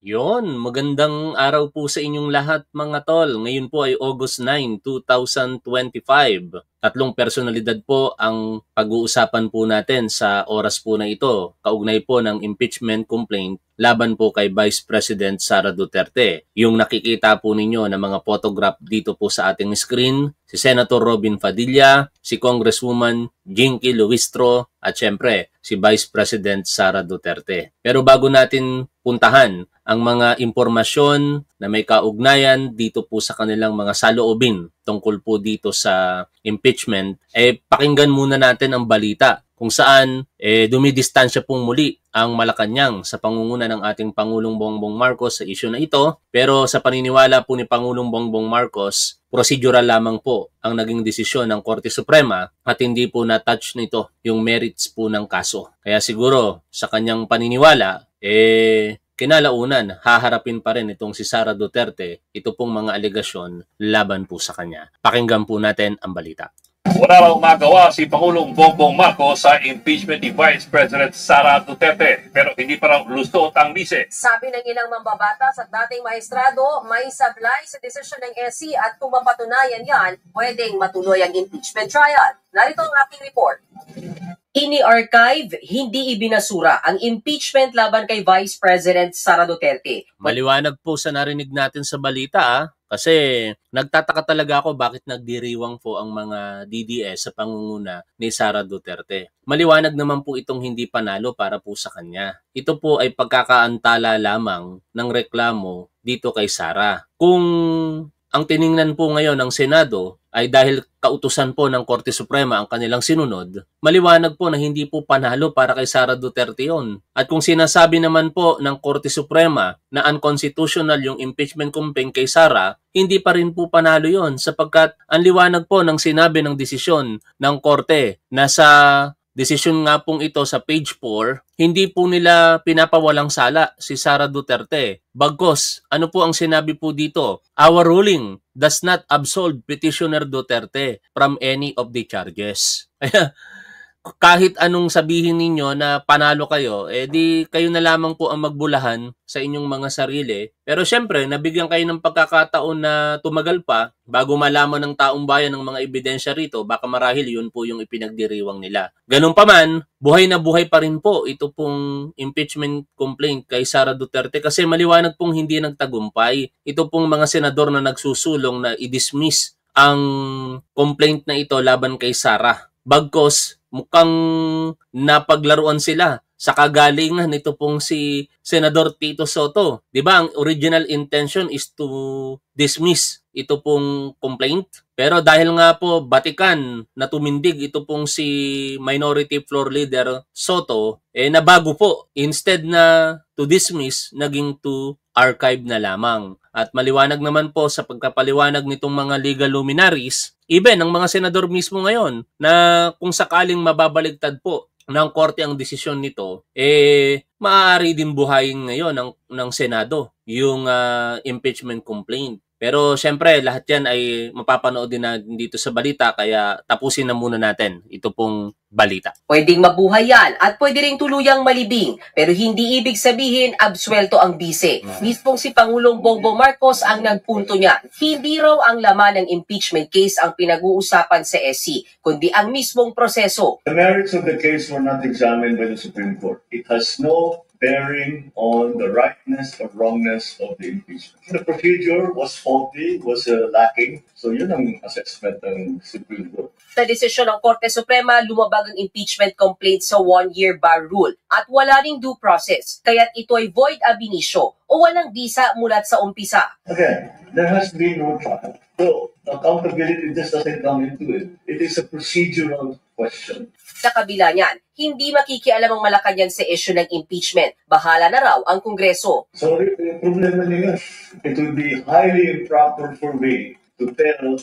Magandang araw po sa inyong lahat mga tol. Ngayon po ay August 9, 2025. Tatlong personalidad po ang pag-uusapan po natin sa oras po na ito. Kaugnay po ng impeachment complaint laban po kay Vice President Sara Duterte. Yung nakikita po ninyo na mga photograph dito po sa ating screen, si Senator Robin Padilla, si Congresswoman Jinky Luistro, at syempre si Vice President Sara Duterte. Pero bago natin puntahan ang mga impormasyon na may kaugnayan dito po sa kanilang mga saloobin tungkol po dito sa impeachment, pakinggan muna natin ang balita kung saan dumidistansya pong muli ang Malacanang sa pangunguna ng ating Pangulong Bongbong Marcos sa isyu na ito. Pero sa paniniwala po ni Pangulong Bongbong Marcos, procedural lamang po ang naging desisyon ng Korte Suprema at hindi po na-touch nito yung merits po ng kaso. Kaya siguro sa kanyang paniniwala, kinalaunan, haharapin pa rin itong si Sara Duterte ito pong mga alegasyon laban po sa kanya. Pakinggan po natin ang balita. Wala raw magawa si Pangulong Bongbong Marcos sa impeachment ni Vice President Sara Duterte, pero hindi pa raw lusot ang bise. Sabi ng ilang mambabatas at dating maestrado, may sablay sa desisyon ng SC at kung mapatunayan yan, pwedeng matuloy ang impeachment trial. Narito ang ating report. Ini-archive, hindi ibinasura ang impeachment laban kay Vice President Sara Duterte. Maliwanag po sa narinig natin sa balita kasi nagtataka talaga ako bakit nagdiriwang po ang mga DDS sa pangunguna ni Sara Duterte. Maliwanag naman po itong hindi panalo para po sa kanya. Ito po ay pagkakaantala lamang ng reklamo dito kay Sara. Kung ang tiningnan po ngayon ng Senado ay dahil kautusan po ng Korte Suprema ang kanilang sinunod, maliwanag po na hindi po panalo para kay Sara Duterte yon. At kung sinasabi naman po ng Korte Suprema na unconstitutional yung impeachment complaint kay Sara, hindi pa rin po panalo yon sapagkat ang liwanag po ng sinabi ng desisyon ng Korte na sa desisyon nga pong ito sa page 4, hindi po nila pinapawalang sala si Sara Duterte. Bagkus, ano po ang sinabi po dito? Our ruling does not absolve Petitioner Duterte from any of the charges. Kahit anong sabihin ninyo na panalo kayo, di kayo na lamang po ang magbulahan sa inyong mga sarili. Pero syempre, nabigyan kayo ng pagkakataon na tumagal pa bago malaman ng taong bayan ng mga ebidensya rito, baka marahil yun po yung ipinagdiriwang nila. Ganun pa man, buhay na buhay pa rin po ito pong impeachment complaint kay Sara Duterte kasi maliwanag pong hindi nagtagumpay. Ito pong mga senador na nagsusulong na i-dismiss ang complaint na ito laban kay Sara. Bagkos, mukhang napaglaruan sila sa kagalingan nito pong si Senador Tito Soto. 'Di ba? Ang original intention is to dismiss ito pong complaint. Pero dahil nga po batikan na tumindig ito pong si Minority Floor Leader Soto, nabago po. Instead na to dismiss, naging to archive na lamang. At maliwanag naman po sa pagkapaliwanag nitong mga legal luminaries, even ang mga senador mismo ngayon, na kung sakaling mababaligtad po ng korte ang desisyon nito, maaari din buhayin ngayon ng Senado yung impeachment complaint. Pero syempre, lahat yan ay mapapanood din na dito sa balita, kaya tapusin na muna natin ito pong balita. Pwedeng mabuhay yan at pwede rin tuluyang malibing, pero hindi ibig sabihin absuelto ang bise. Mismong si Pangulong Bongbong Marcos ang nagpunto niya. Hindi raw ang laman ng impeachment case ang pinag-uusapan sa SC, kundi ang mismong proseso. The merits of the case were not examined by the Supreme Court. It has no bearing on the rightness or wrongness of the impeachment. The procedure was faulty, was lacking. So yun ang assessment ng Supreme Court. Sa desisyon ng Korte Suprema, lumabag ang impeachment complaint sa one-year bar rule at wala ring due process. Kaya't ito'y void ab initio o walang bisa mulat sa umpisa. Again, there has been no trial. So accountability just doesn't come into it. It is a procedural question. Sa kabila niyan, hindi makikialam ang Malacanang sa issue ng impeachment. Bahala na raw ang Kongreso. Sorry, yung problema niya, it would be highly improper for me to tell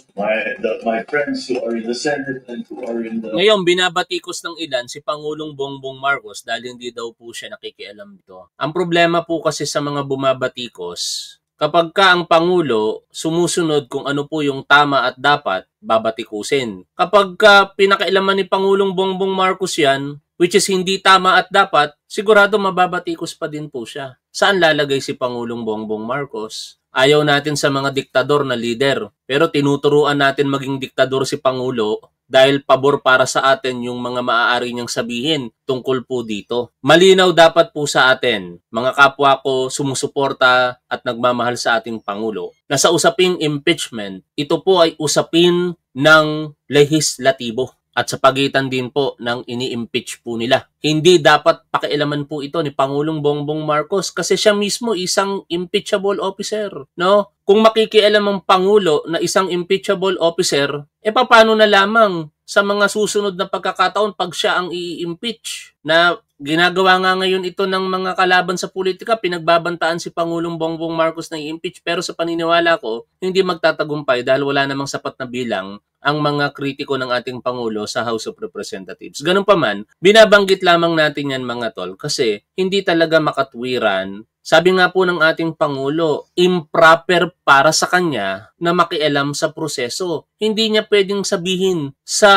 my friends who are in the Senate and who are in the... Ngayon, binabatikos ng ilan si Pangulong Bongbong Marcos dahil hindi daw po siya nakikialam dito. Ang problema po kasi sa mga bumabatikos, kapag ka ang Pangulo sumusunod kung ano po yung tama at dapat, babatikusin. Kapag ka pinakailaman ni Pangulong Bongbong Marcos yan, which is hindi tama at dapat, sigurado mababatikos pa din po siya. Saan lalagay si Pangulong Bongbong Marcos? Ayaw natin sa mga diktador na leader, pero tinuturuan natin maging diktador si Pangulo dahil pabor para sa atin yung mga maaari niyang sabihin tungkol po dito. Malinaw dapat po sa atin, mga kapwa ko sumusuporta at nagmamahal sa ating Pangulo, na sa usaping impeachment, ito po ay usapin ng lehislatibo at sa pagitan din po ng ini-impeach po nila. Hindi dapat pakialaman po ito ni Pangulong Bongbong Marcos kasi siya mismo isang impeachable officer, no? Kung makikialam ang Pangulo na isang impeachable officer, paano na lamang sa mga susunod na pagkakataon pag siya ang i-impeach? Na ginagawa nga ngayon ito ng mga kalaban sa politika, pinagbabantaan si Pangulong Bongbong Marcos na i-impeach, pero sa paniniwala ko, hindi magtatagumpay dahil wala namang sapat na bilang ang mga kritiko ng ating Pangulo sa House of Representatives. Ganun pa man, binabanggit lamang natin yan mga tol kasi hindi talaga makatwiran. Sabi nga po ng ating Pangulo, improper para sa kanya na makialam sa proseso. Hindi niya pwedeng sabihin sa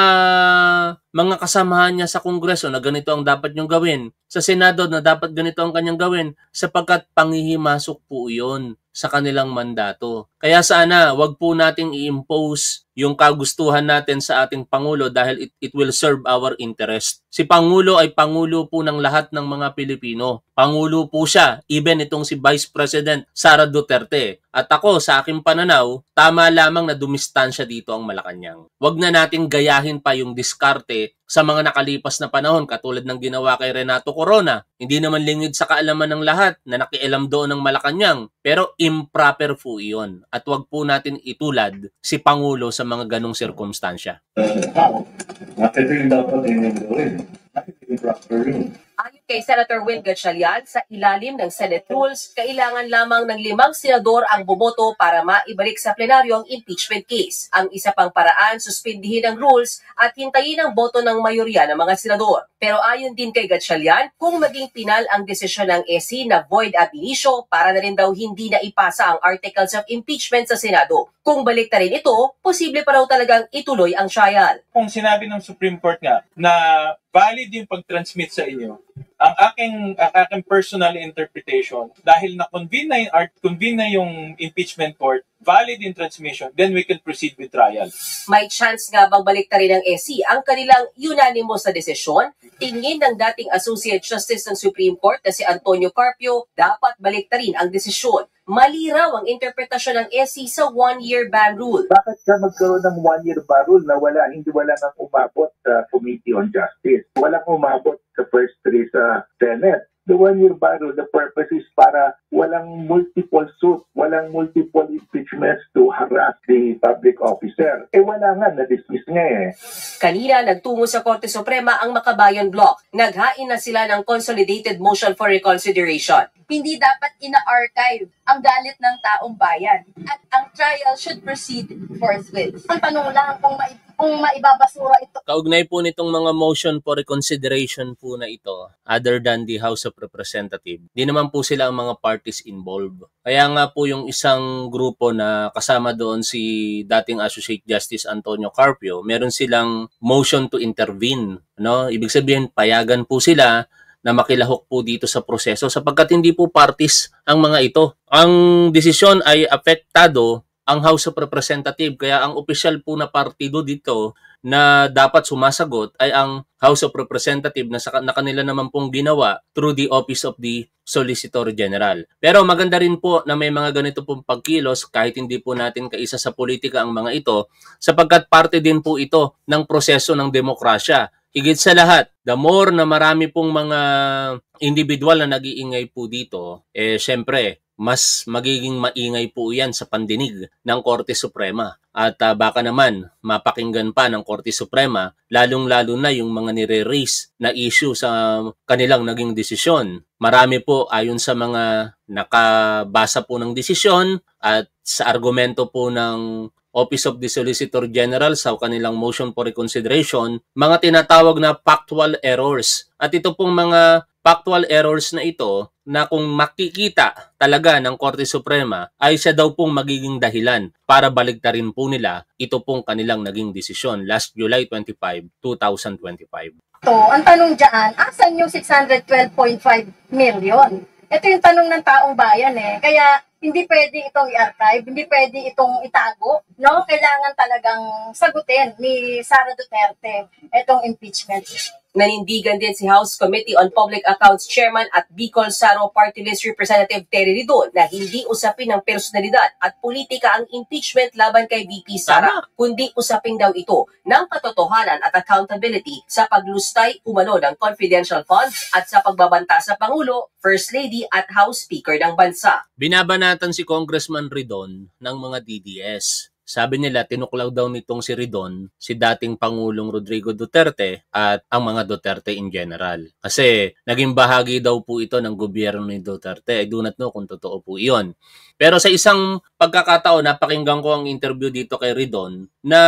mga kasamahan niya sa Kongreso na ganito ang dapat niyong gawin, sa Senado na dapat ganito ang kanyang gawin, sapagkat panghihimasok po iyon sa kanilang mandato. Kaya sana, wag po nating i-impose yung kagustuhan natin sa ating Pangulo dahil it will serve our interest. Si Pangulo ay Pangulo po ng lahat ng mga Pilipino. Pangulo po siya, even itong si Vice President Sara Duterte. At ako, sa aking pananaw, tama lamang na dumistansya dito ang Malacanang. Wag na nating gayahin pa yung diskarte sa mga nakalipas na panahon katulad ng ginawa kay Renato Corona. Hindi naman lingid sa kaalaman ng lahat na nakialam doon ng Malacanang, pero improper po iyon. At wag po natin itulad si Pangulo sa mga ganong sirkumstansya. Ito yung dapat yung gawin. Improper yun. Ayon kay Senator Will Gatchalian, sa ilalim ng Senate rules, kailangan lamang ng 5 senador ang boboto para maibalik sa plenaryo ang impeachment case. Ang isa pang paraan, suspindihin ang rules at hintayin ang boto ng mayorya ng mga senador. Pero ayon din kay Gatchalian, kung maging pinal ang desisyon ng SC na void ab initio, para na rin daw hindi na ipasa ang articles of impeachment sa Senado. Kung balik na rin ito, posible pa raw talagang ituloy ang trial. Kung sinabi ng Supreme Court nga na valid yung pag-transmit sa inyo, ang aking personal interpretation, dahil na-convene na yung impeachment court, valid in transmission, then we can proceed with trial. May chance nga bang balik na rin ng SC ang kanilang unanimous na desisyon? Tingin ng dating Associate Justice ng Supreme Court na si Antonio Carpio, dapat balik na rin ang desisyon. Mali raw ang interpretasyon ng SC sa 1-year ban rule. Bakit ka magkaroon ng 1-year ban rule na hindi wala nang umabot sa Committee on Justice? Walang umabot sa first 3 sa Senate. The 1-year ban rule, the purpose is para walang multiple suit, walang multiple impeachments to harass the public officer. Wala nga, na-dismiss nga Kanina, nagtungo sa Korte Suprema ang Makabayan Bloc. Naghain na sila ng Consolidated Motion for Reconsideration. Hindi dapat ina-archive ang galit ng taong bayan at ang trial should proceed forthwith. Ang tanong lang kung maibabasura ito. Kaugnay po nitong mga motion for reconsideration po na ito, other than the House of Representatives, di naman po sila ang mga parties involved. Kaya nga po yung isang grupo na kasama doon si dating Associate Justice Antonio Carpio, meron silang motion to intervene. No? Ibig sabihin, payagan po sila na makilahok po dito sa proseso sapagkat hindi po parties ang mga ito. Ang desisyon ay apektado ang House of Representatives, kaya ang opisyal po na partido dito na dapat sumasagot ay ang House of Representatives na kanila naman pong ginawa through the Office of the Solicitor General. Pero maganda rin po na may mga ganito pong pagkilos kahit hindi po natin kaisa sa politika ang mga ito sapagkat parte din po ito ng proseso ng demokrasya. Higit sa lahat, the more na marami pong mga individual na nag-iingay po dito, syempre, mas magiging maingay po yan sa pandinig ng Korte Suprema. At baka naman mapakinggan pa ng Korte Suprema, lalong-lalo na yung mga nire-raise na issue sa kanilang naging desisyon. Marami po ayon sa mga nakabasa po ng desisyon at sa argumento po ng Office of the Solicitor General sa kanilang motion for reconsideration, mga tinatawag na factual errors. At ito pong mga factual errors na ito na kung makikita talaga ng Korte Suprema ay siya daw pong magiging dahilan para baligtarin po nila ito pong kanilang naging desisyon last July 25, 2025. Ang tanong dyan, asan yung 612.5 million? Ito yung tanong ng taong bayan Kaya hindi pwede itong i-archive, hindi pwede itong itago, no? Kailangan talagang sagutin ni Sara Duterte itong impeachment. Nanindigan din si House Committee on Public Accounts Chairman at Bicol Saro Party List Representative Terry Ridon na hindi usapin ng personalidad at politika ang impeachment laban kay VP Sara, kundi usapin daw ito ng katotohanan at accountability sa paglustay umano ng confidential funds at sa pagbabanta sa Pangulo, First Lady at House Speaker ng bansa. Binabanatan si Congressman Ridon ng mga DDS. Sabi nila, tinuklaw daw nitong si Ridon, si dating Pangulong Rodrigo Duterte at ang mga Duterte in general. Kasi naging bahagi daw po ito ng gobyerno ni Duterte. I do not know kung totoo po iyon. Pero sa isang pagkakataon, napakinggan ko ang interview dito kay Ridon na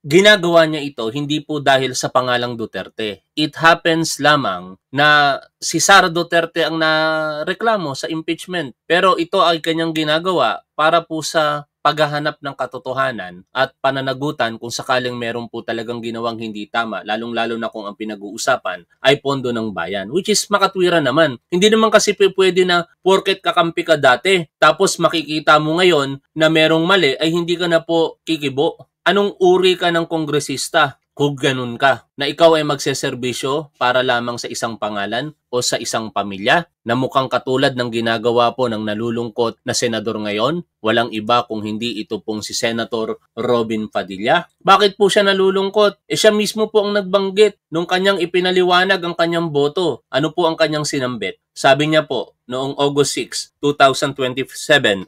ginagawa niya ito hindi po dahil sa pangalang Duterte. It happens lamang na si Sara Duterte ang nareklamo sa impeachment. Pero ito ay kanyang ginagawa para po sa paghahanap ng katotohanan at pananagutan kung sakaling meron po talagang ginawang hindi tama, lalong-lalo na kung ang pinag-uusapan ay pondo ng bayan, which is makatwiran naman. Hindi naman kasi pwede na porket kakampi ka dati, tapos makikita mo ngayon na merong mali ay hindi ka na po kikibo. Anong uri ka ng kongresista kung ganun ka? Na ikaw ay magseserbisyo para lamang sa isang pangalan o sa isang pamilya na mukhang katulad ng ginagawa po ng nalulungkot na senador ngayon? Walang iba kung hindi ito pong si Senator Robin Padilla. Bakit po siya nalulungkot? Siya mismo po ang nagbanggit nung kanyang ipinaliwanag ang kanyang boto. Ano po ang kanyang sinambit? Sabi niya po noong August 6, 2025,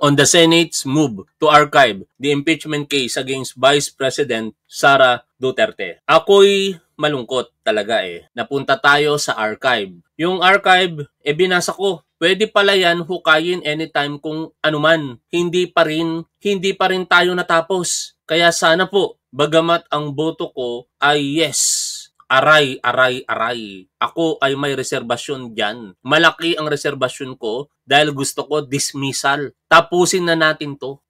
on the Senate's move to archive the impeachment case against Vice President Sara Duterte. Ako'y malungkot talaga Napunta tayo sa archive. Yung archive, binasa ko. Pwede pala yan hukayin anytime kung anuman. Hindi pa rin tayo natapos. Kaya sana po, bagamat ang boto ko ay yes. Aray. Ako ay may reserbasyon dyan. Malaki ang reserbasyon ko dahil gusto ko dismissal. Tapusin na natin to.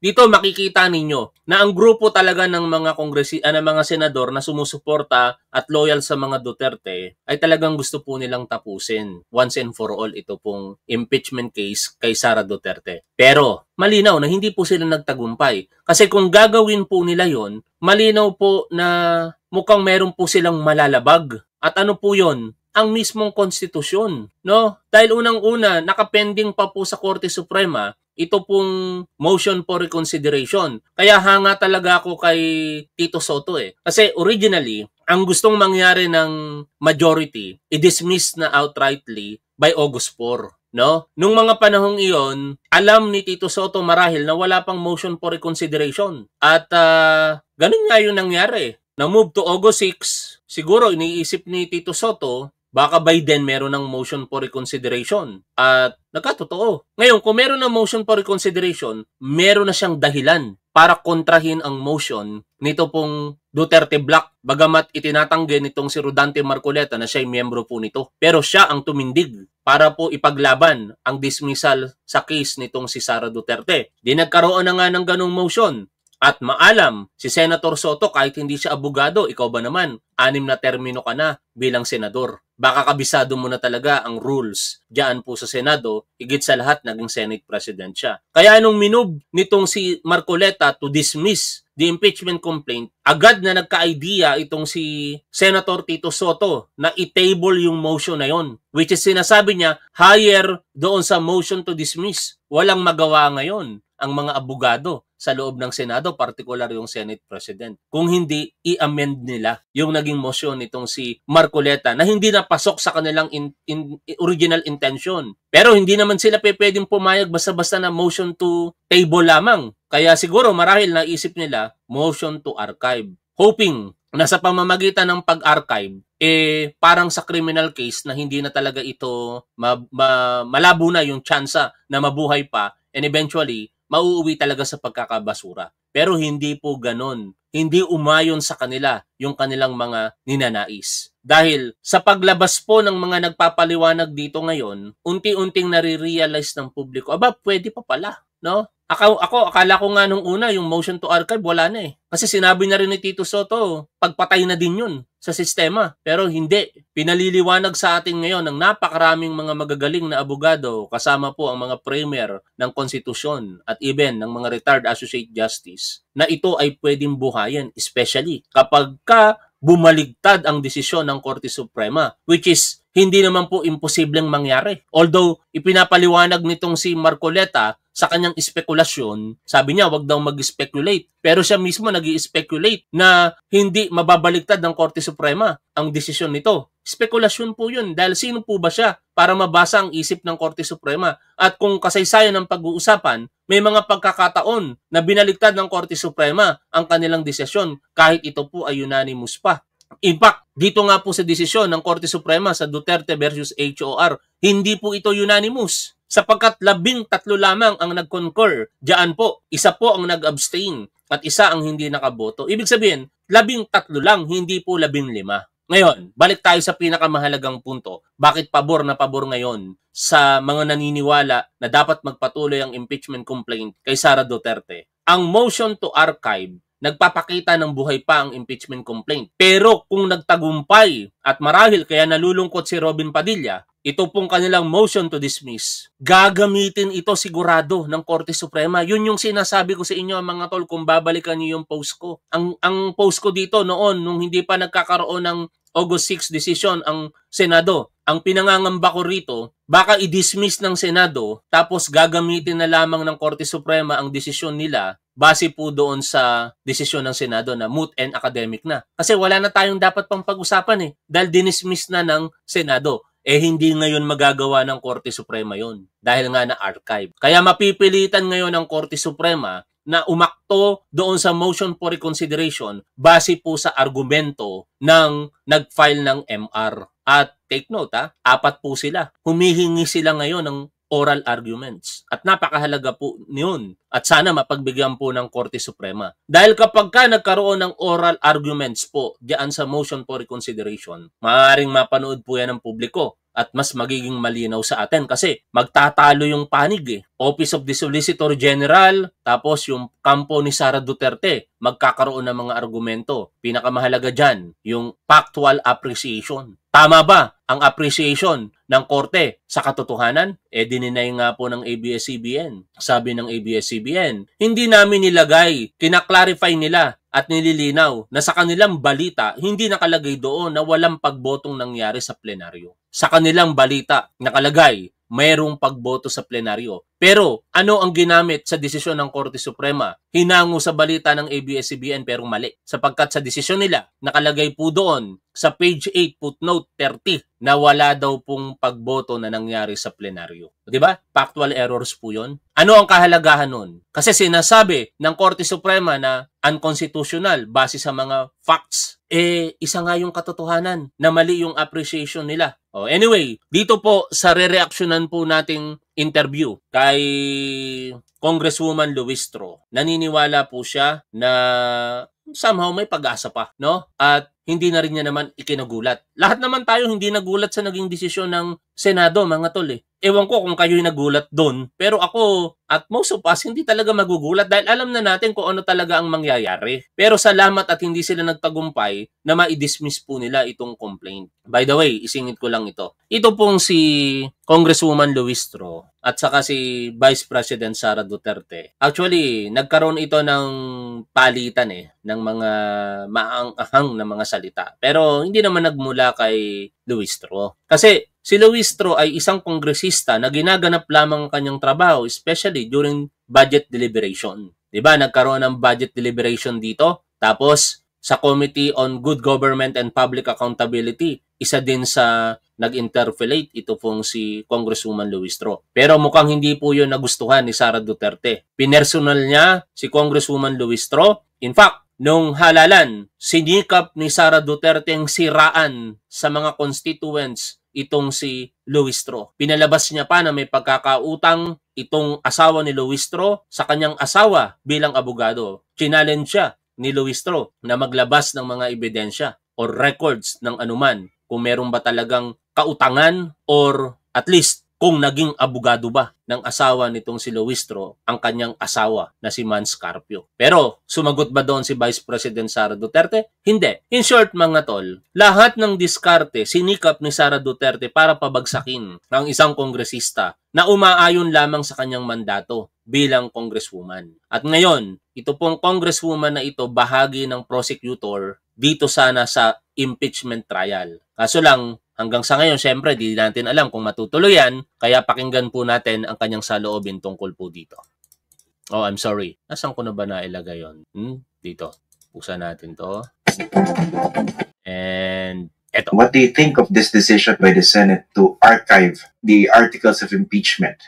Dito makikita ninyo na ang grupo talaga ng mga mga senador na sumusuporta at loyal sa mga Duterte ay talagang gusto po nilang tapusin once and for all ito pong impeachment case kay Sara Duterte. Pero malinaw na hindi po sila nagtagumpay. Kasi kung gagawin po nila yon, malinaw po na mukhang meron po silang malalabag. At ano po yon? Ang mismong konstitusyon, no? Dahil unang-una, nakapending pa po sa Korte Suprema ito pong motion for reconsideration. Kaya hanga talaga ako kay Tito Soto Kasi originally, ang gustong mangyari ng majority, i-dismiss na outrightly by August 4. No? Nung mga panahong iyon, alam ni Tito Soto marahil na wala pang motion for reconsideration. At ganun nga yung nangyari. Na-move to August 6, siguro iniisip ni Tito Soto, baka by then meron ng motion for reconsideration. At nagkatotoo. Ngayon, kung meron ng motion for reconsideration, meron na siyang dahilan para kontrahin ang motion nito pong Duterte Block. Bagamat itinatanggi nitong si Rodante Marcoleta na siya ay miyembro po nito. Pero siya ang tumindig para po ipaglaban ang dismissal sa case nitong si Sara Duterte. Di nagkaroon na nga ng ganong motion. At maalam, si Senator Soto kahit hindi siya abogado, ikaw ba naman, 6 na termino ka na bilang senador. Baka kabisado mo na talaga ang rules diyan po sa Senado, higit sa lahat naging Senate President siya. Kaya nung minove nitong si Marcoleta to dismiss the impeachment complaint, agad na nagka-idea itong si Senator Tito Soto na i-table yung motion na yon. Which is sinasabi niya, higher doon sa motion to dismiss. Walang magawa ngayon ang mga abogado sa loob ng Senado, particular yung Senate President. Kung hindi, i-amend nila yung naging motion nitong si Marcoleta na hindi napasok sa kanilang original intention. Pero hindi naman sila pwedeng pumayag basta-basta na motion to table lamang. Kaya siguro marahil naisip nila motion to archive. Hoping na sa pamamagitan ng pag-archive, parang sa criminal case na hindi na talaga ito malabo na yung tsansa na mabuhay pa and eventually mauuwi talaga sa pagkakabasura. Pero hindi po ganon. Hindi umayon sa kanila yung kanilang mga ninanais. Dahil sa paglabas po ng mga nagpapaliwanag dito ngayon, unti-unting nare-realize ng publiko, aba, pwede pa pala, no? Akala ko nga nung una, yung motion to archive, wala na eh. Kasi sinabi na rin ni Tito Soto, pagpatay na din yun sa sistema. Pero hindi. Pinaliliwanag sa atin ngayon ng napakaraming mga magagaling na abogado, kasama po ang mga premier ng konstitusyon at even ng mga retired associate justice, na ito ay pwedeng buhayin, especially kapag bumaligtad ang desisyon ng Korte Suprema, which is hindi naman po imposibleng mangyari. Although, ipinapaliwanag nitong si Marcoleta sa kanyang espekulasyon, sabi niya, wag daw mag-speculate. Pero siya mismo nag-i-speculate na hindi mababaligtad ng Korte Suprema ang desisyon nito. Spekulasyon po yun dahil sino po ba siya para mabasa ang isip ng Korte Suprema? At kung kasaysayan ng pag-uusapan, may mga pagkakataon na binaligtad ng Korte Suprema ang kanilang desisyon kahit ito po ay unanimous pa. In fact, dito nga po sa desisyon ng Korte Suprema sa Duterte versus HOR, hindi po ito unanimous. Sapagkat 13 lamang ang nag-concur. Diyan po, isa po ang nag-abstain at isa ang hindi nakaboto. Ibig sabihin, 13 lang, hindi po 15. Ngayon, balik tayo sa pinakamahalagang punto. Bakit pabor na pabor ngayon sa mga naniniwala na dapat magpatuloy ang impeachment complaint kay Sara Duterte? Ang motion to archive, nagpapakita ng buhay pa ang impeachment complaint. Pero kung nagtagumpay at marahil kaya nalulungkot si Robin Padilla, ito pong kanilang motion to dismiss, gagamitin ito sigurado ng Korte Suprema. Yun yung sinasabi ko sa inyo mga tol kung babalikan niyo yung post ko. Ang post ko dito noon, nung hindi pa nagkakaroon ng August 6 decision ang Senado, ang pinangangamba ko rito, baka i-dismiss ng Senado tapos gagamitin na lamang ng Korte Suprema ang desisyon nila base po doon sa desisyon ng Senado na moot and academic na. Kasi wala na tayong dapat pang pag-usapan dahil dinismiss na ng Senado. Hindi ngayon magagawa ng Korte Suprema yon dahil nga na archive. Kaya mapipilitan ngayon ng Korte Suprema na umakto doon sa motion for reconsideration base po sa argumento ng nag-file ng MR. At take note 4 po sila. Humihingi sila ngayon ng oral arguments. At napakahalaga po niyon. At sana mapagbigyan po ng Korte Suprema. Dahil kapag nagkaroon ng oral arguments po diyan sa motion for reconsideration, maaaring mapanood po yan ng publiko at mas magiging malinaw sa atin kasi magtatalo yung panig Office of the Solicitor General, tapos yung kampo ni Sara Duterte, magkakaroon ng mga argumento. Pinakamahalaga dyan, yung factual appreciation. Tama ba ang appreciation ng korte sa katotohanan? Dininay nga po ng ABS-CBN. Sabi ng ABS-CBN, hindi namin nilagay, kinaklarify nila at nililinaw na sa kanilang balita, hindi nakalagay doon na walang pagbotong nangyari sa plenaryo. Sa kanilang balita, nakalagay, mayroong pagboto sa plenaryo. Pero ano ang ginamit sa desisyon ng Korte Suprema? Hinango sa balita ng ABS-CBN pero mali. Sapagkat sa desisyon nila, nakalagay po doon sa page 8 footnote 30 na wala daw pong pagboto na nangyari sa plenaryo. Diba? Factual errors po yun. Ano ang kahalagahan nun? Kasi sinasabi ng Korte Suprema na unconstitutional base sa mga facts. Isa nga yung katotohanan na mali yung appreciation nila. Anyway, dito po sa re-reactionan po nating interview kay Congresswoman Luistro, naniniwala po siya na somehow may pag-asa pa, no? At hindi na rin niya naman ikinagulat. Lahat naman tayo hindi nagulat sa naging desisyon ng Senado, mga tol Ewan ko kung kayo'y nagulat doon, pero ako at most of us hindi talaga magugulat dahil alam na natin kung ano talaga ang mangyayari. Pero salamat at hindi sila nagtagumpay na ma-dismiss po nila itong complaint. By the way, isingit ko lang ito. Ito pong si Congresswoman Luistro at saka si Vice President Sara Duterte. Actually, nagkaroon ito ng palitan ng mga maang-ahang na mga salita. Pero hindi naman nagmula kay Luistro. Kasi si Luistro ay isang kongresista na ginaganap lamang ang kanyang trabaho, especially during budget deliberation. Diba? Nagkaroon ng budget deliberation dito. Tapos, sa Committee on Good Government and Public Accountability, isa din sa nag-interpellate ito pong si Congresswoman Luistro. Pero mukhang hindi po yun nagustuhan ni Sara Duterte. Pinersonal niya si Congresswoman Luistro. In fact, nung halalan, sinikap ni Sara Duterte ang siraan sa mga constituents itong si Luistro. Pinalabas niya pa na may pagkakautang itong asawa ni Luistro sa kanyang asawa bilang abogado. Challenge siya ni Luistro na maglabas ng mga ebidensya or records ng anuman kung meron ba talagang kautangan or at least kung naging abogado ba ng asawa nitong si Luistro ang kanyang asawa na si Mans Carpio. Pero sumagot ba doon si Vice President Sara Duterte? Hindi. In short mga tol, lahat ng diskarte sinikap ni Sara Duterte para pabagsakin ang isang kongresista na umaayon lamang sa kanyang mandato bilang congresswoman. At ngayon, ito pong congresswoman na ito bahagi ng prosecutor dito sana sa impeachment trial. Kaso lang, hanggang sa ngayon, syempre, di natin alam kung matutuloy yan, kaya pakinggan po natin ang kanyang saloobin tungkol po dito. Oh, I'm sorry. Nasaan ko na ba nailagay yun? Dito. Pusa natin to. And eto. What do you think of this decision by the Senate to archive the articles of impeachment?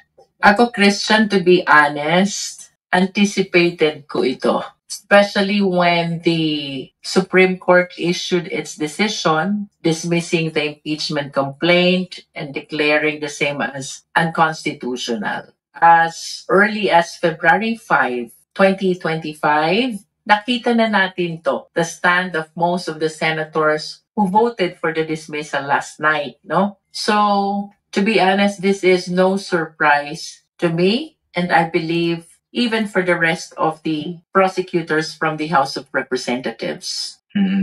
Ako, Christian, to be honest, anticipated ko ito. Especially when the Supreme Court issued its decision dismissing the impeachment complaint and declaring the same as unconstitutional. As early as February 5, 2025, nakita na natin to, the stand of most of the senators who voted for the dismissal last night, no? So, to be honest, this is no surprise to me, and I believe even for the rest of the prosecutors from the House of Representatives.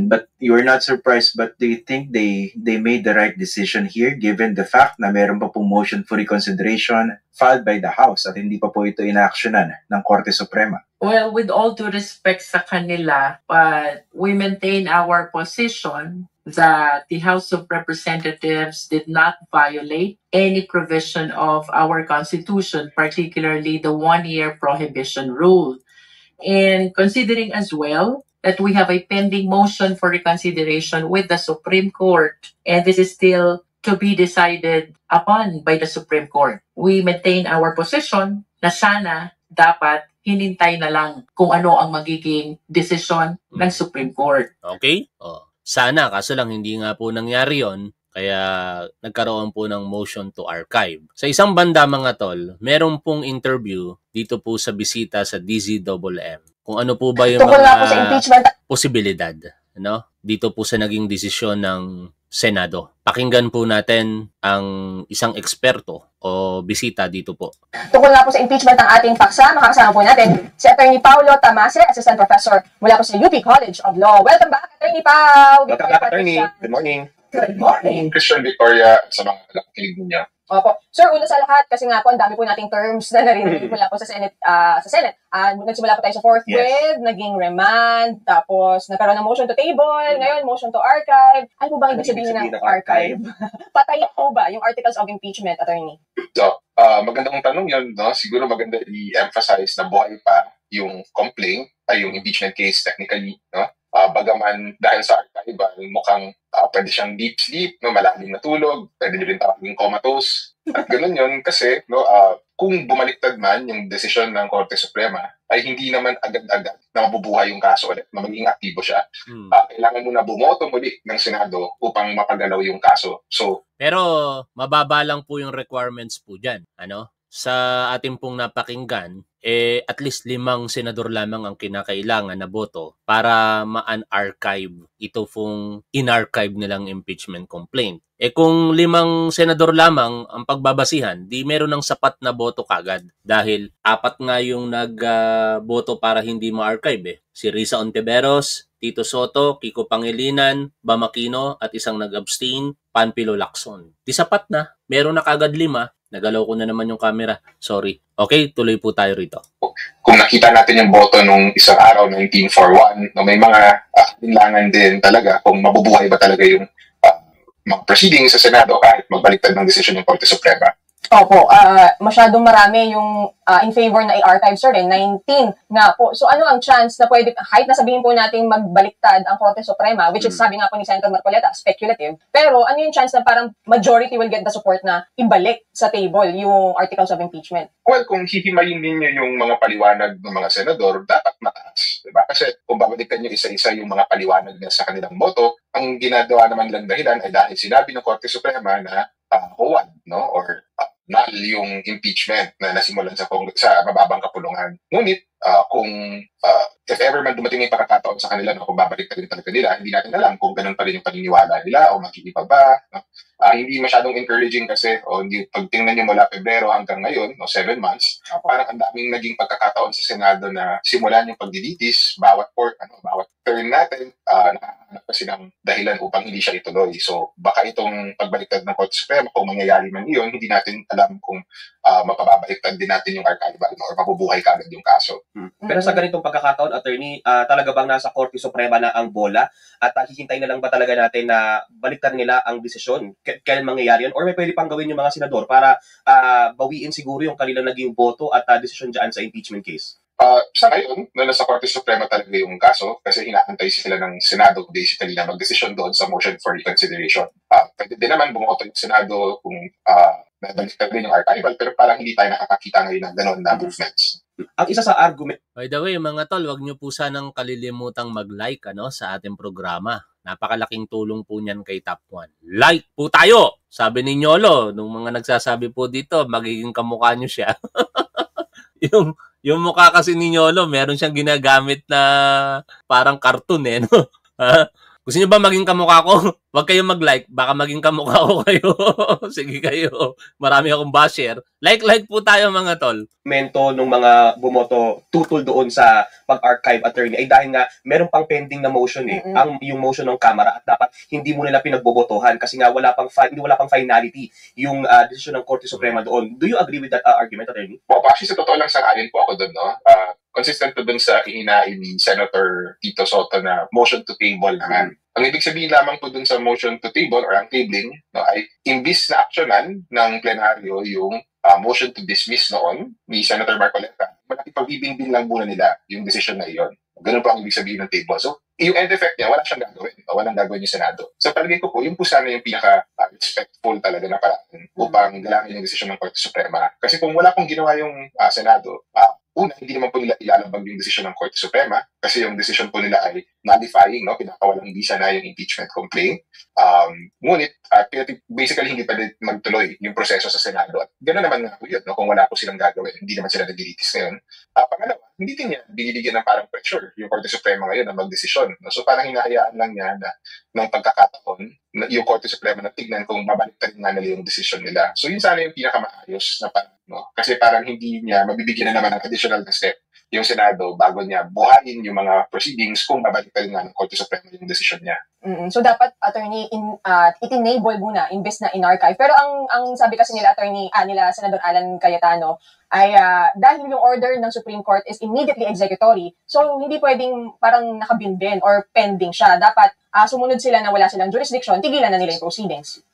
But you are not surprised, but do you think they made the right decision here given the fact na meron pa pong motion for reconsideration filed by the House at hindi pa po ito inaaksyonan ng Korte Suprema? Well, with all due respect sa kanila, but we maintain our position that the House of Representatives did not violate any provision of our Constitution, particularly the one-year prohibition rule. And considering as well that we have a pending motion for reconsideration with the Supreme Court, and this is still to be decided upon by the Supreme Court, we maintain our position na sana dapat hinintay na lang kung ano ang magiging desisyon ng Supreme Court. Okay? Sana, kaso lang hindi nga po nangyari yon, kaya nagkaroon po ng motion to archive. Sa isang banda mga tol, meron pong interview dito po sa bisita sa DZMM kung ano po ba yung mga posibilidad, no? Dito po sa naging desisyon ng Senado. Pakinggan po natin ang isang eksperto o bisita dito po. Tungkol nga po sa impeachment ng ating paksa, makakasama po natin si Attorney Paulo Tamase, Assistant Professor mula po sa UP College of Law. Welcome back, Attorney Pau! Welcome back, Attorney. Good morning. Good morning. Christian, Victoria, sa mga nakikinig niya. Opo. Sir, una sa lahat, kasi nga po, ang dami po nating terms na narinig mula po sa Senate. Nagsimula po tayo sa fourth wave, naging remand, tapos nagkaroon ng motion to table, ngayon motion to archive. Ano po bang ibig sabihin ng archive? Patay po ba yung articles of impeachment, Attorney? So, magandang tanong yun, no? Siguro maganda i-emphasize na buhay pa yung complaint, ay yung impeachment case technically, no? Bagaman dahil sa archival, mukhang pwede siyang deep sleep, no, malalim na tulog, pwede nyo rin tawagin comatose. At ganun yun kasi no, kung bumaliktad man yung desisyon ng Korte Suprema, ay hindi naman agad-agad na mabubuhay yung kaso ulit, na maging aktibo siya. Kailangan muna bumoto muli ng Senado upang mapagalaw yung kaso. Pero mababa lang po yung requirements po dyan. Ano? Sa ating pong napakinggan, at least 5 senador lamang ang kinakailangan na boto para ma-unarchive ito pong in-archive nilang impeachment complaint. Kung 5 senador lamang ang pagbabasihan, di meron ng sapat na boto kagad dahil 4 nga yung nag-boto para hindi ma-archive. Si Risa Ontiveros, Tito Soto, Kiko Pangilinan, Bam Aquino at isang nag-abstain, Panfilo Lacson. Di sapat na, meron na kagad 5. Nagalaw ko na naman yung camera. Sorry. Okay, tuloy po tayo rito. Kung nakita natin yung boto nung isang araw, 1941, no, may mga kailangan din talaga kung mabubuhay ba talaga yung mga proceedings sa Senado kahit magbaliktad ng desisyon ng Korte Suprema. Opo, masyadong marami yung in favor na i-archive, sir, 19 nga po. So ano ang chance na pwede, kahit nasabihin po natin magbaliktad ang Korte Suprema, which is sabi nga po ni Senator Marcoleta, speculative, pero ano yung chance na parang majority will get the support na ibalik sa table yung articles of impeachment? Well, kung hihimayin ninyo yung mga paliwanag ng mga senador, dapat mataas. Diba? Kasi kung babalikan nyo isa-isa yung mga paliwanag na sa kanilang boto, ang ginagawa naman nilang dahilan ay dahil sinabi ng Korte Suprema na huwad, no? Or null yung impeachment na nasimulan sa mababang kapulungan. Ngunit kung if ever man dumating yung pagkakataon sa kanila kung babalik pa rin talaga nila, hindi natin alam kung ganun pa rin yung paniniwala nila o makikipa ba. No? Hindi masyadong encouraging kasi pag tingnan nyo mula Pebrero hanggang ngayon, 7 months, parang ang daming naging pagkakataon sa Senado na simulan yung pagdilitis, bawat turn natin, nakahanap kasi ng dahilan upang hindi siya ituloy. So baka itong pagbaliktad ng Korte Suprema, kung mangyayari man yun, hindi natin alam kung mapababaliktad din natin yung archival or mabubuhay kaagad yung kaso. Pero sa ganitong pagkakataon, attorney, talaga bang nasa Korte Suprema na ang bola at hihintay na lang ba talaga natin na baliktad nila ang desisyon? Kailan mangyayari yun? Or may pwede pang gawin yung mga senador para bawiin siguro yung kanilang naging boto at desisyon dyan sa impeachment case? Sa ngayon, na nasa Korte Suprema talaga yung kaso kasi inaantay sila ng Senado basically na magdesisyon doon sa motion for reconsideration. Pwede din naman bumoto yung Senado kung nabaliktad din yung archival pero parang hindi tayo nakakakita ngayon ng gano'n na movements. Ang isa sa argument... By the way, mga tol, wag nyo po sanang kalilimutang mag-like sa ating programa. Napakalaking tulong po niyan kay Top 1. Like po tayo! Sabi ni Nyolo, nung mga nagsasabi po dito, magiging kamukha nyo siya. yung mukha kasi ni Nyolo, meron siyang ginagamit na parang cartoon no? Gusto niyo ba maging kamukha ko? Huwag kayong mag-like. Baka maging kamukha ko kayo. Sige kayo. Marami akong basher. Like po tayo mga tol. Mento nung mga bumoto tutol doon sa pag-archive, attorney ay dahil nga meron pang pending na motion yung motion ng Kamara at dapat hindi mo nila pinagbobotohan kasi nga wala pang finality yung decision ng Korte Suprema doon. Do you agree with that argument, attorney? Actually, sa totoo lang sang-ayon po ako doon, no? Consistent po dun sa hihinain ni Senator Tito Soto na motion to table naman. Ang ibig sabihin lamang po dun sa motion to table or ang tabling ay imbis na aksyonan ng plenaryo yung motion to dismiss noon ni Senator Marcoleta, pagbibingbing lang muna nila yung decision na iyon. Ganun po ang ibig sabihin ng table. So, yung end effect niya, wala siyang gagawin. Walang gagawin yung Senado. Sa palagay ko po, yung po sana yung pinaka-respectful talaga na paraan upang galangin yung decision ng Korte Suprema. Kasi kung wala pong ginawa yung Senado, una, hindi naman po nila ilalabag yung desisyon ng Korte Suprema kasi yung desisyon po nila ay nullifying, pinakawalang bisa na yung impeachment complaint. Ngunit, basically, hindi pa magtuloy yung proseso sa Senado. At gano'n naman nga po yun, kung wala po silang gagawin, hindi naman sila nagilitis ngayon. Pangalawa, hindi din niya binibigyan ng parang pressure yung Korte Suprema ngayon na magdesisyon. So parang hinahayaan lang niya na ng pagkakataon yung Korte Suprema na tignan kung babaliktad nga nila yung desisyon nila. So yun sana yung pinakamaayos na parang, kasi parang hindi niya mabibigyan na naman ng additional na step yung Senado bago niya buhayin yung mga proceedings kung babaliktad nga ng Korte Suprema yung desisyon niya. So dapat, attorney, it-enable muna imbes na in-archive. Pero ang sabi kasi nila, attorney, nila Senador Alan Cayetano, ay dahil yung order ng Supreme Court is immediately executory, so hindi pwedeng parang nakabindin or pending siya. Dapat sumunod sila na wala silang jurisdiction, tigilan na nila yung proceedings.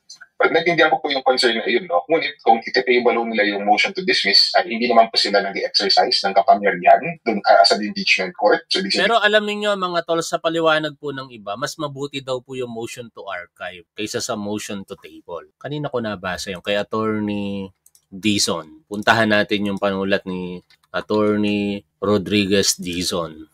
But naintindihan ko po yung concern na yun, Ngunit kung iti-table nila yung motion to dismiss, ay hindi naman po sila nag-exercise ng kapangyarihan dun sa impeachment court. So, pero alam niyo mga tol, sa paliwanag po ng iba, mas mabuti daw po yung motion to archive kaysa sa motion to table. Kanina ko nabasa yung kay Attorney Dizon. Puntahan natin yung panulat ni Attorney Rodriguez Dizon.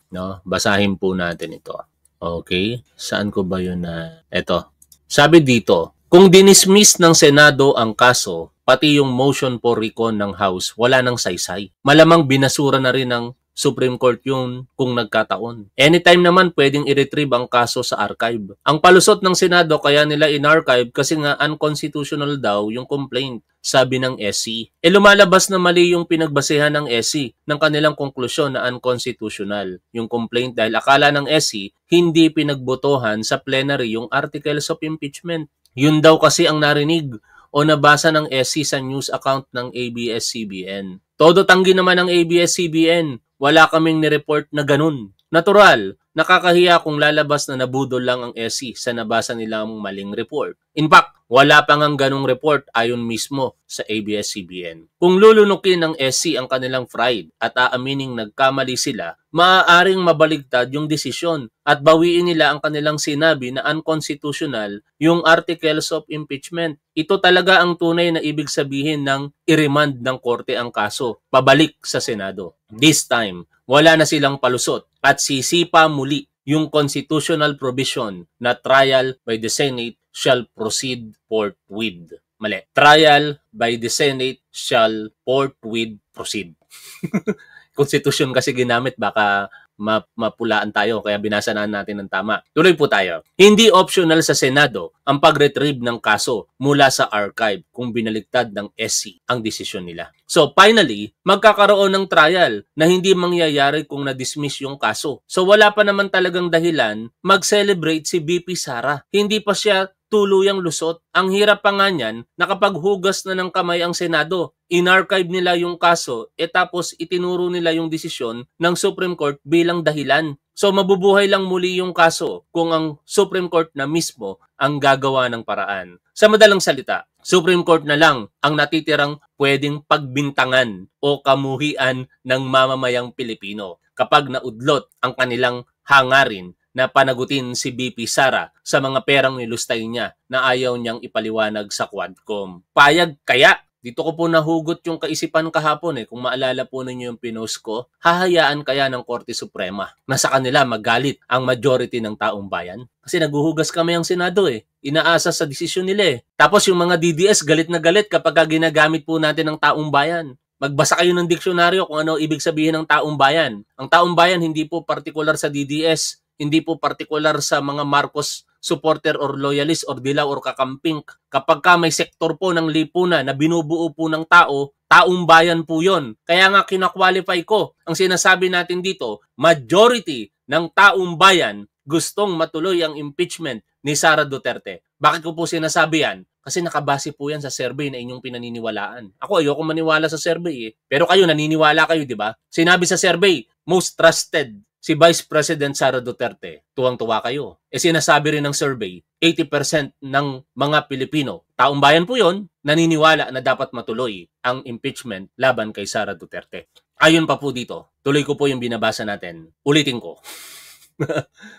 Basahin po natin ito. Okay? Saan ko ba yun na... Ito. Sabi dito, kung dinismiss ng Senado ang kaso, pati yung motion for recon ng House, wala nang saysay. Malamang binasura na rin ng Supreme Court yun kung nagkataon. Anytime naman pwedeng i-retrieve ang kaso sa archive. Ang palusot ng Senado kaya nila in-archive kasi nga unconstitutional daw yung complaint, sabi ng SC. Lumalabas na mali yung pinagbasehan ng SC ng kanilang konklusyon na unconstitutional yung complaint dahil akala ng SC hindi pinagbotohan sa plenary yung articles of impeachment. Yun daw kasi ang narinig o nabasa ng SC sa news account ng ABS-CBN. Todo tanggi naman ng ABS-CBN. Wala kaming nireport na ganun. Natural, nakakahiya kung lalabas na nabudol lang ang SC sa nabasa nilang maling report. In fact, wala pa ngang ganung report ayon mismo sa ABS-CBN. Kung lulunukin ng SC ang kanilang pride at aamining nagkamali sila, maaaring mabaligtad yung desisyon at bawiin nila ang kanilang sinabi na unconstitutional yung articles of impeachment. Ito talaga ang tunay na ibig sabihin ng i-remand ng korte ang kaso, pabalik sa Senado. This time, wala na silang palusot at sisipa muli yung constitutional provision na trial by the Senate shall proceed forthwith. Mali. Trial by the Senate shall forthwith proceed. Konstitusyon kasi ginamit, baka mapulaan tayo, kaya binasa na natin ng tama. Tuloy po tayo. Hindi optional sa Senado ang pag-retrieve ng kaso mula sa archive kung binaliktad ng SC ang desisyon nila. So finally, magkakaroon ng trial na hindi mangyayari kung na-dismiss yung kaso. So wala pa naman talagang dahilan mag-celebrate si BP Sara. Hindi pa siya tuluyang lusot. Ang hirap pa nga niyan, nakapaghugas na ng kamay ang Senado. In-archive nila yung kaso, tapos itinuro nila yung desisyon ng Supreme Court bilang dahilan. So mabubuhay lang muli yung kaso kung ang Supreme Court na mismo ang gagawa ng paraan. Sa madalang salita, Supreme Court na lang ang natitirang pwedeng pagbintangan o kamuhian ng mamamayang Pilipino kapag naudlot ang kanilang hangarin na panagutin si BP Sara sa mga perang nilustay niya na ayaw niyang ipaliwanag sa Quadcom. Payag kaya? Dito ko po nahugot yung kaisipan kahapon kung maalala po ninyo yung pinost ko, hahayaan kaya ng Korte Suprema na sa kanila magalit ang majority ng taong bayan? Kasi naguhugas kami ang Senado Inaasa sa desisyon nila Tapos yung mga DDS galit na galit kapag ginagamit po natin ng taong bayan. Magbasa kayo ng diksyonaryo kung ano ibig sabihin ng taong bayan. Ang taong bayan hindi po partikular sa DDS, hindi po partikular sa mga Marcos supporter or loyalist or dilaw or kakamping. Kapag ka may sektor po ng lipunan na binubuo po ng tao, taong bayan po yon. Kaya nga kinakwalify ko ang sinasabi natin dito, majority ng taong bayan gustong matuloy ang impeachment ni Sara Duterte. Bakit ko po sinasabi yan? Kasi nakabase po yan sa survey na inyong pinaniniwalaan. Ako ayoko maniwala sa survey Pero kayo naniniwala kayo, di ba? Sinabi sa survey, most trusted si Vice President Sara Duterte. Tuwang-tuwa kayo. Sinasabi rin ng survey, 80% ng mga Pilipino, taong bayan po yon, naniniwala na dapat matuloy ang impeachment laban kay Sara Duterte. Ayon pa po dito, tuloy ko po yung binabasa natin. Ulitin ko.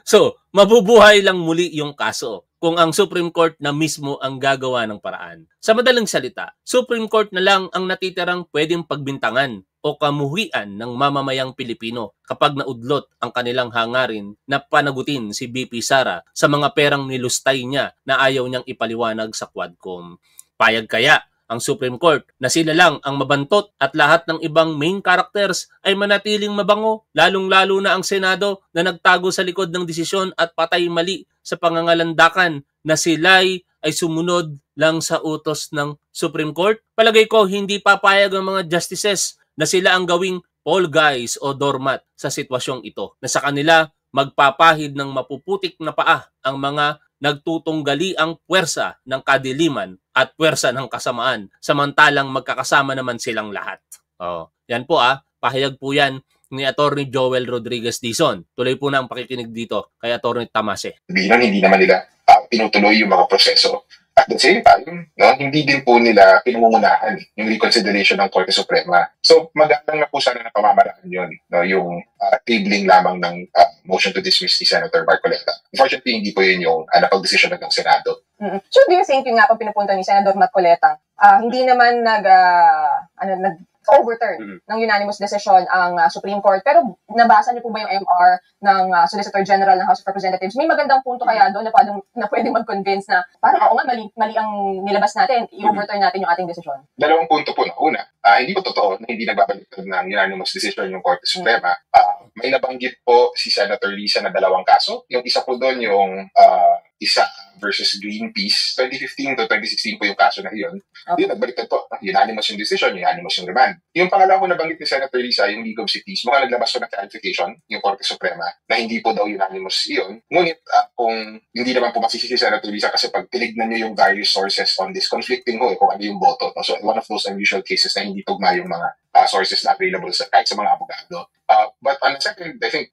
So, mabubuhay lang muli yung kaso kung ang Supreme Court na mismo ang gagawa ng paraan. Sa madaling salita, Supreme Court na lang ang natitirang pwedeng pagbintangan o kamuhian ng mamamayang Pilipino kapag naudlot ang kanilang hangarin na panagutin si BP Sara sa mga perang nilustay niya na ayaw niyang ipaliwanag sa Quadcom. Payag kaya ang Supreme Court na sila lang ang mabantot at lahat ng ibang main characters ay manatiling mabango, lalong-lalo na ang Senado na nagtago sa likod ng desisyon at patay mali sa pangangalandakan na sila'y ay sumunod lang sa utos ng Supreme Court? Palagay ko hindi papayag ang mga justices na sila ang gawing fall guys o doormat sa sitwasyong ito, na sa kanila magpapahid ng mapuputik na paa ang mga nagtutunggali ang puwersa ng kadiliman at puwersa ng kasamaan, samantalang magkakasama naman silang lahat. Yan po pahayag po yan ni Attorney Joel Rodriguez Dizon. Tuloy po na ang pakikinig dito kay Attorney Tamase. Hindi naman nila pinutuloy yung mga proseso. At the same time, hindi din po nila pinungunahan yung reconsideration ng Korte Suprema. So magalang na po sana na pamamaraan yun, yung tabling lamang ng motion to dismiss ni Senator Marcoleta. Unfortunately, hindi po yun yung napag-desisyon ng Senado. So do you think yung nga pong pinupunta ni Senator Marcoleta, hindi naman overturn ng unanimous decision ang Supreme Court, pero nabasa niyo po ba yung MR ng Solicitor General ng House of Representatives? May magandang punto kaya doon na pwedeng mag-convince na parang mali ang nilabas natin, i-overturn natin yung ating desisyon? Dalawang punto po na. Una, hindi po totoo na hindi nagbabaliktad ng unanimous decision yung Korte Suprema. May nabanggit po si Senator Lisa na dalawang kaso. Yung isa po doon yung isa versus Greenpeace. 2015 to 2016 po yung kaso na yun. Okay. Yun, nagbaliktad po. Unanimous yung decision, unanimous yung remand. Yung pangalawa ko nabanggit ni Senator Lisa, yung League of Cities, mukhang naglabas po ng clarification yung Korte Suprema na hindi po daw unanimous yun. Ngunit kung hindi naman po masisisi si Senator Lisa kasi pag tinignan nyo yung various sources on this, conflicting ho kung ano yung boto. So one of those unusual cases na hindi tugma yung mga sources na available kahit sa mga abogado. But on the second, I think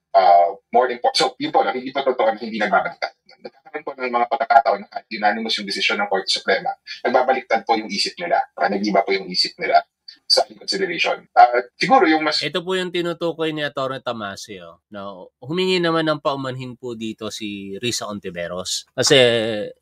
more important, so yun po, hindi po totoo na hindi nagbabaliktad. Nagkakaroon po ng mga pagkakataon na unanimous yung desisyon ng Korte Suprema, nagbabaliktad po yung isip nila, nag-iba po yung isip nila sa consideration. Siguro yung mas... Ito po yung tinutukoy ni Atty. Tamase. Humingi naman ng paumanhin po dito si Risa Ontiveros. Kasi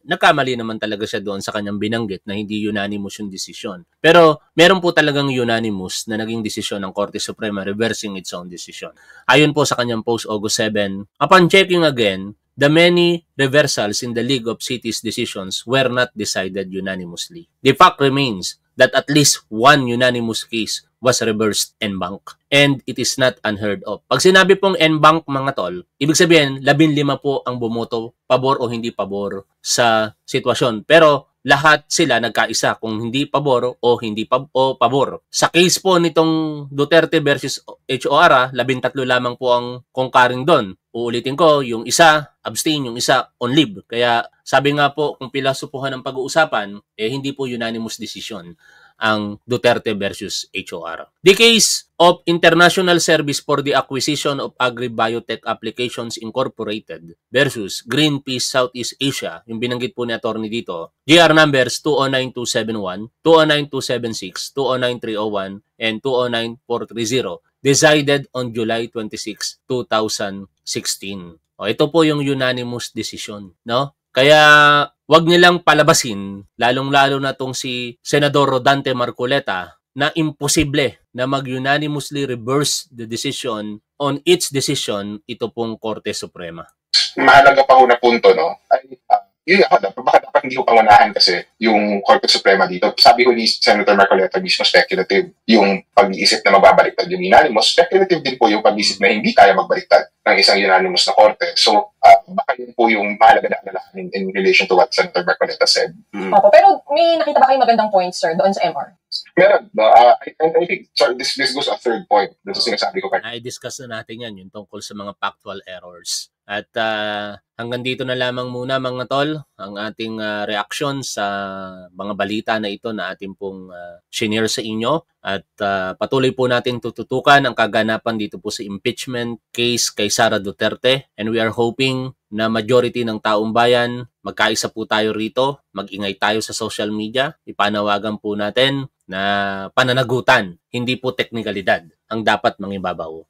nagkamali naman talaga siya doon sa kanyang binanggit na hindi unanimous yung desisyon. Pero meron po talagang unanimous na naging desisyon ng Korte Suprema reversing its own decision. Ayon po sa kanyang post August 7, upon checking again, the many reversals in the League of Cities decisions were not decided unanimously. The fact remains that at least one unanimous case was reversed en banc. And it is not unheard of. Pag sinabi pong en banc, mga tol, ibig sabihin, 15 po ang bumoto, pabor o hindi pabor sa sitwasyon. Pero lahat sila nagkaisa kung hindi pabor o hindi pabor. Sa case po nitong Duterte versus HOR, 13 lamang po ang concurring doon. Uulitin ko, yung isa abstain, yung isa on leave. Kaya sabi nga po, kung pilasupuhan ng pag-uusapan, hindi po unanimous decision ang Duterte versus HOR. The case of International Service for the Acquisition of Agri-Biotech Applications Incorporated versus Greenpeace Southeast Asia, yung binanggit po ni attorney dito, GR numbers 209271, 209276, 209301, and 209430, decided on July 26, 2016. Ito po yung unanimous decision, no? Kaya wag nilang palabasin, lalong-lalo na tong si Senador Rodante Marcoleta, na imposible na mag-unanimously reverse the decision on its decision ito pong Korte Suprema. Mahalaga pa ho na punto, no? Ay, yun ako, dapat hindi ko pangunahan kasi yung Korte Suprema dito. Sabi ko ni Senator Marcoleta mismo, speculative. Yung pag-iisip na magbabaliktad yung unanimous, speculative din po yung pag-iisip na hindi kaya magbaliktad ng isang unanimous na korte. So, baka yun po yung mahalaga na alalahanin in relation to what Senator Marcoleta said. Opo, pero may nakita ba kayong magandang point, sir, doon sa MR? Meron. I think, sorry, this goes a third point. Doon sa sinasabi ko. I-discuss na natin yan, yung tungkol sa mga factual errors. At hanggang dito na lamang muna mga tol, ang ating reaction sa mga balita na ito na ating pong shinare sa inyo. At patuloy po natin tututukan ang kaganapan dito po sa impeachment case kay Sara Duterte. And we are hoping na majority ng taong bayan, magkaisa po tayo rito, mag-ingay tayo sa social media, ipanawagan po natin na pananagutan, hindi po teknikalidad ang dapat mangibabaw.